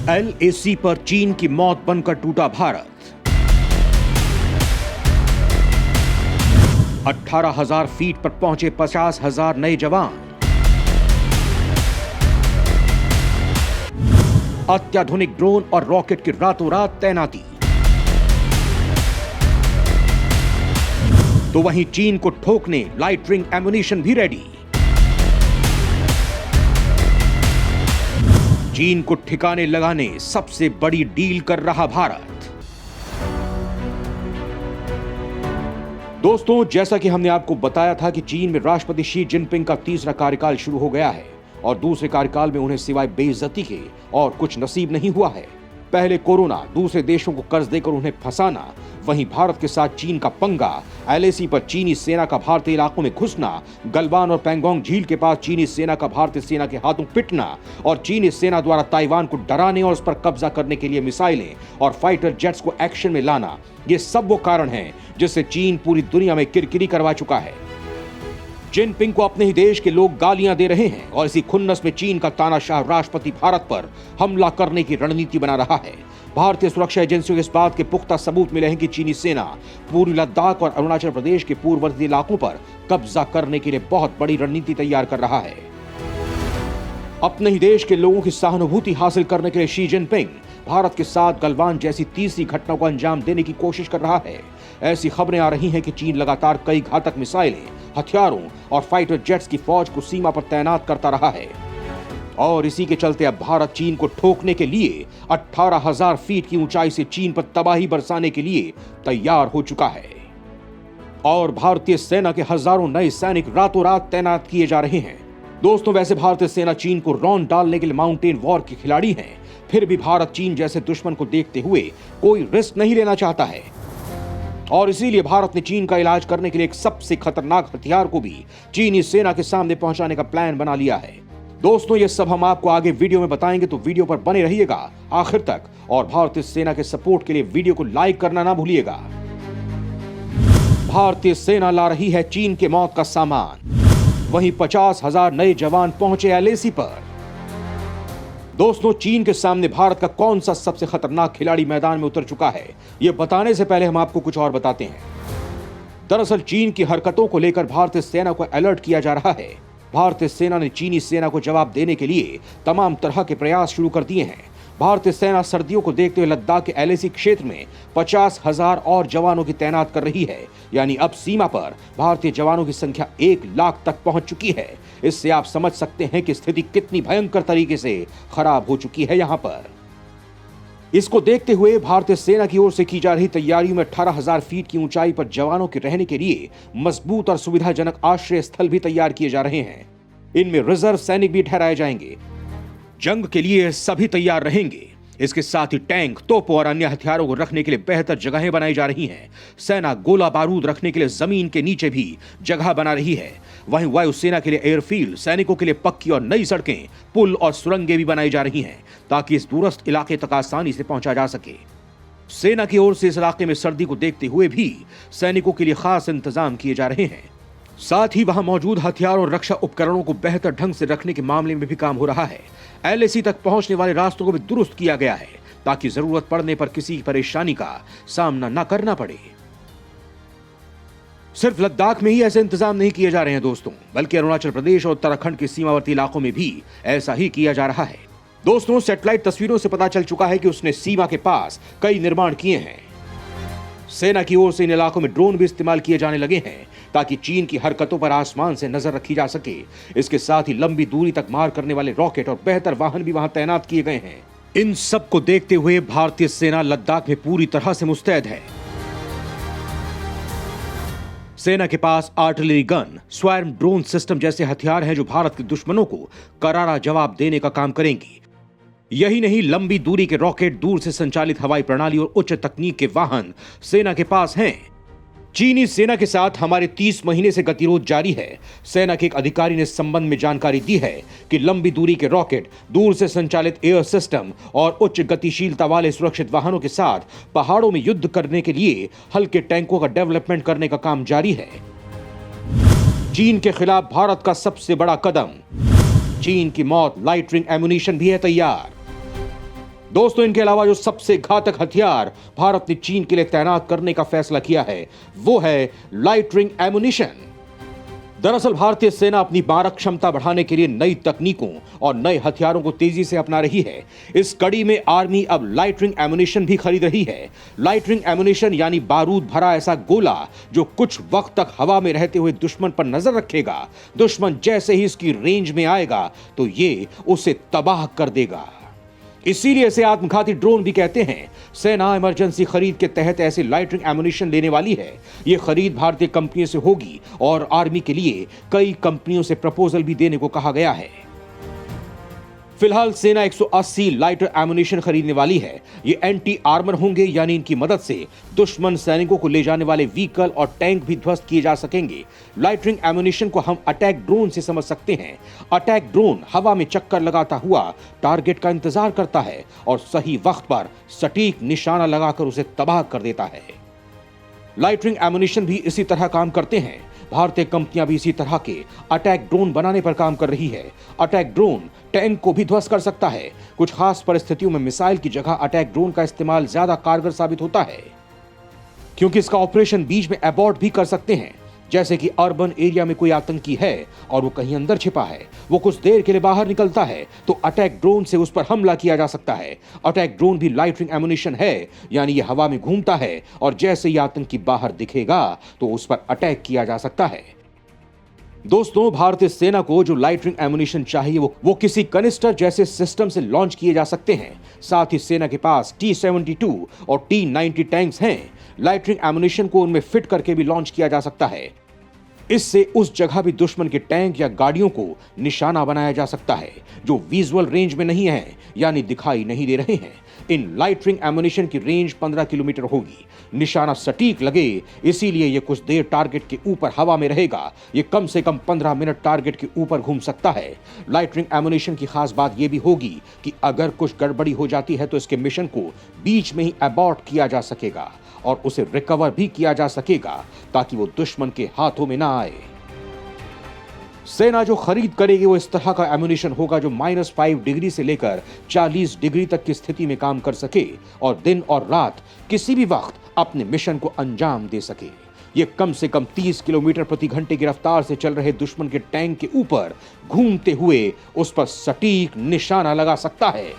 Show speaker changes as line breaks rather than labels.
LAC पर चीन की मौत बनकर टूटा भारत। 18,000 फीट पर पहुंचे 50,000 नए जवान। अत्याधुनिक ड्रोन और रॉकेट की रातों रात तैनाती। तो वहीं चीन को ठोकने लाइट रिंग एम्युनिशन भी रेडी। चीन को ठिकाने लगाने सबसे बड़ी डील कर रहा भारत। दोस्तों, जैसा कि हमने आपको बताया था कि चीन में राष्ट्रपति शी जिनपिंग का तीसरा कार्यकाल शुरू हो गया है और दूसरे कार्यकाल में उन्हें सिवाय बेइज्जती के और कुछ नसीब नहीं हुआ है। पहले कोरोना, दूसरे देशों को कर्ज देकर उन्हें फंसाना, वहीं भारत के साथ चीन का पंगा, LAC पर चीनी सेना का भारतीय इलाकों में घुसना, गलवान और पैंगोंग झील के पास चीनी सेना का भारतीय सेना के हाथों पिटना और चीनी सेना द्वारा ताइवान को डराने और उस पर कब्जा करने के लिए मिसाइलें और फाइटर जेट्स को एक्शन में लाना, ये सब वो कारण हैं जिससे चीन पूरी दुनिया में किरकिरी करवा चुका है। जिनपिंग को अपने ही देश के लोग गालियां दे रहे हैं और इसी खुन्नस में चीन का तानाशाह राष्ट्रपति भारत पर हमला करने की रणनीति बना रहा है। भारतीय सुरक्षा एजेंसियों को इस बात के पुख्ता सबूत मिले हैं कि चीनी सेना पूर्वी लद्दाख और अरुणाचल प्रदेश के पूर्ववर्ती इलाकों पर कब्जा करने के लिए बहुत बड़ी रणनीति तैयार कर रहा है। अपने ही देश के लोगों की सहानुभूति हासिल करने के लिए शी जिनपिंग भारत के साथ गलवान जैसी तीसरी घटना को अंजाम देने की कोशिश कर रहा है। ऐसी खबरें आ रही हैं कि चीन लगातार कई घातक मिसाइलें, हथियारों और फाइटर जेट्स की फौज को सीमा पर तैनात करता रहा है और इसी के चलते अब भारत चीन को ठोकने के लिए 18,000 फीट की ऊंचाई से चीन पर तबाही बरसाने के लिए तैयार हो चुका है और भारतीय सेना के हजारों नए सैनिक रातों रात तैनात किए जा रहे हैं। दोस्तों, वैसे भारतीय सेना चीन को रौंद डालने के लिए माउंटेन वॉर के खिलाड़ी हैं, फिर भी भारत चीन जैसे दुश्मन को देखते हुए कोई रिस्क नहीं लेना चाहता है और इसीलिए भारत ने चीन का इलाज करने के लिए एक सबसे खतरनाक हथियार को भी चीनी सेना के सामने पहुंचाने का प्लान बना लिया है। दोस्तों, ये सब हम आपको आगे वीडियो में बताएंगे, तो वीडियो पर बने रहिएगा आखिर तक और भारतीय सेना के सपोर्ट के लिए वीडियो को लाइक करना ना भूलिएगा। भारतीय सेना ला रही है चीन के मौत का सामान, वहीं 50,000 नए जवान पहुंचे LAC पर। दोस्तों, चीन के सामने भारत का कौन सा सबसे खतरनाक खिलाड़ी मैदान में उतर चुका है, यह बताने से पहले हम आपको कुछ और बताते हैं। दरअसल चीन की हरकतों को लेकर भारतीय सेना को अलर्ट किया जा रहा है। भारतीय सेना ने चीनी सेना को जवाब देने के लिए तमाम तरह के प्रयास शुरू कर दिए हैं। भारतीय सेना सर्दियों को देखते हुए लद्दाख के LAC क्षेत्र में 50,000 और जवानों की तैनात कर रही है, यानी अब सीमा पर भारतीय जवानों की संख्या 1 लाख तक पहुंच चुकी है। इससे आप समझ सकते हैं कि स्थिति कितनी भयंकर तरीके से खराब हो चुकी है यहां पर। इसको देखते हुए भारतीय सेना की ओर से की जा रही तैयारियों में 18,000 फीट की ऊंचाई पर जवानों के रहने के लिए मजबूत और सुविधाजनक आश्रय स्थल भी तैयार किए जा रहे हैं। इनमें रिजर्व सैनिक भी ठहराए जाएंगे। जंग के लिए सभी तैयार रहेंगे। इसके साथ ही टैंक, तोपों और अन्य हथियारों को रखने के लिए बेहतर जगहें बनाई जा रही हैं। सेना गोला बारूद रखने के लिए जमीन के नीचे भी जगह बना रही है। वहीं वायुसेना के लिए एयरफील्ड, सैनिकों के लिए पक्की और नई सड़कें, पुल और सुरंगें भी बनाई जा रही हैं ताकि इस दूरस्थ इलाके तक आसानी से पहुंचा जा सके। सेना की ओर से इस इलाके में सर्दी को देखते हुए भी सैनिकों के लिए खास इंतजाम किए जा रहे हैं। साथ ही वहां मौजूद हथियार और रक्षा उपकरणों को बेहतर ढंग से रखने के मामले में भी काम हो रहा है। LAC तक पहुंचने वाले रास्तों को भी दुरुस्त किया गया है ताकि जरूरत पड़ने पर किसी परेशानी का सामना न करना पड़े। सिर्फ लद्दाख में ही ऐसे इंतजाम नहीं किए जा रहे हैं दोस्तों, बल्कि अरुणाचल प्रदेश और उत्तराखंड के सीमावर्ती इलाकों में भी ऐसा ही किया जा रहा है। दोस्तों, सैटेलाइट तस्वीरों से पता चल चुका है कि उसने सीमा के पास कई निर्माण किए हैं। सेना की ओर से इन इलाकों में ड्रोन भी इस्तेमाल किए जाने लगे हैं ताकि चीन की हरकतों पर आसमान से नजर रखी जा सके। इसके साथ ही लंबी दूरी तक मार करने वाले रॉकेट और बेहतर वाहन भी वहां तैनात किए गए हैं। इन सब को देखते हुए भारतीय सेना लद्दाख में पूरी तरह से मुस्तैद है। सेना के पास artillery gun, swarm drone system जैसे हथियार हैं जो भारत के दुश्मनों को करारा जवाब देने का काम करेंगी। यही नहीं, लंबी दूरी के रॉकेट, दूर से संचालित हवाई प्रणाली और उच्च तकनीक के वाहन सेना के पास हैं। चीनी सेना के साथ हमारे 30 महीने से गतिरोध जारी है। सेना के एक अधिकारी ने इस संबंध में जानकारी दी है कि लंबी दूरी के रॉकेट, दूर से संचालित एयर सिस्टम और उच्च गतिशीलता वाले सुरक्षित वाहनों के साथ पहाड़ों में युद्ध करने के लिए हल्के टैंकों का डेवलपमेंट करने का काम जारी है। चीन के खिलाफ भारत का सबसे बड़ा कदम, चीन की मौत, लाइट रिंग एम्युनिशन भी है तैयार। दोस्तों, इनके अलावा जो सबसे घातक हथियार भारत ने चीन के लिए तैनात करने का फैसला किया है वो है लाइटरिंग एमुनिशन। दरअसल भारतीय सेना अपनी मारक क्षमता बढ़ाने के लिए नई तकनीकों और नए हथियारों को तेजी से अपना रही है। इस कड़ी में आर्मी अब लाइटरिंग एमुनिशन भी खरीद रही है। लाइटरिंग एमुनिशन यानी बारूद भरा ऐसा गोला जो कुछ वक्त तक हवा में रहते हुए दुश्मन पर नजर रखेगा। दुश्मन जैसे ही इसकी रेंज में आएगा तो ये उसे तबाह कर देगा। इसीलिए इसे आत्मघाती ड्रोन भी कहते हैं। सेना इमरजेंसी खरीद के तहत ऐसे लाइटरिंग एमुनिशन लेने वाली है। यह खरीद भारतीय कंपनियों से होगी और आर्मी के लिए कई कंपनियों से प्रपोजल भी देने को कहा गया है। फिलहाल सेना 180 लाइटर एमुनिशन खरीदने वाली है। ये एंटी आर्मर होंगे, यानी इनकी मदद से दुश्मन सैनिकों को ले जाने वाले व्हीकल और टैंक भी ध्वस्त किए जा सकेंगे। लाइटरिंग एमुनिशन को हम अटैक ड्रोन से समझ सकते हैं। अटैक ड्रोन हवा में चक्कर लगाता हुआ टारगेट का इंतजार करता है और सही वक्त पर सटीक निशाना लगाकर उसे तबाह कर देता है। लाइटरिंग एमुनिशन भी इसी तरह काम करते हैं। भारतीय कंपनियां भी इसी तरह के अटैक ड्रोन बनाने पर काम कर रही है। अटैक ड्रोन टैंक को भी ध्वस्त कर सकता है। कुछ खास परिस्थितियों में मिसाइल की जगह अटैक ड्रोन का इस्तेमाल ज्यादा कारगर साबित होता है, क्योंकि इसका ऑपरेशन बीच में अबॉर्ट भी कर सकते हैं। जैसे कि अर्बन एरिया में कोई आतंकी है और वो कहीं अंदर छिपा है, वो कुछ देर के लिए बाहर निकलता है तो अटैक ड्रोन से उस पर हमला किया जा सकता है। अटैक ड्रोन भी लाइटरिंग एमुनिशन है, यानी ये हवा में घूमता है और जैसे ही आतंकी बाहर दिखेगा तो उस पर अटैक किया जा सकता है। दोस्तों, भारतीय सेना को जो लाइटरिंग एमुनिशन चाहिए वो किसी कनिस्टर जैसे सिस्टम से लॉन्च किए जा सकते हैं। साथ ही सेना के पास T-72 और T-90 टैंक्स हैं। लाइटरिंग एमुनिशन को उनमें फिट करके भी लॉन्च किया जा सकता है। इससे उस जगह भी दुश्मन के टैंक या गाड़ियों को निशाना बनाया जा सकता है जो विजुअल रेंज में नहीं है, यानी दिखाई नहीं दे रहे हैं। इन लाइटरिंग एमुनिशन की रेंज 15 किलोमीटर होगी। निशाना सटीक लगे इसीलिए यह कुछ देर टारगेट के ऊपर हवा में रहेगा। यह कम से कम 15 मिनट टारगेट के ऊपर घूम सकता है। लाइटरिंग एमुनिशन की खास बात यह भी होगी कि अगर कुछ गड़बड़ी हो जाती है तो इसके मिशन को बीच में ही अबॉर्ट किया जा सकेगा और उसे रिकवर भी किया जा सकेगा ताकि वो दुश्मन के हाथों में ना आए। सेना जो खरीद करेगी वो इस तरह का एमुनिशन होगा जो -5 डिग्री से लेकर 40 डिग्री तक की स्थिति में काम कर सके और दिन और रात किसी भी वक्त अपने मिशन को अंजाम दे सके। ये कम से कम 30 किलोमीटर प्रति घंटे की रफ्तार से चल रहे दुश्मन के टैंक के ऊपर घूमते हुए उस पर सटीक निशाना लगा सकता है।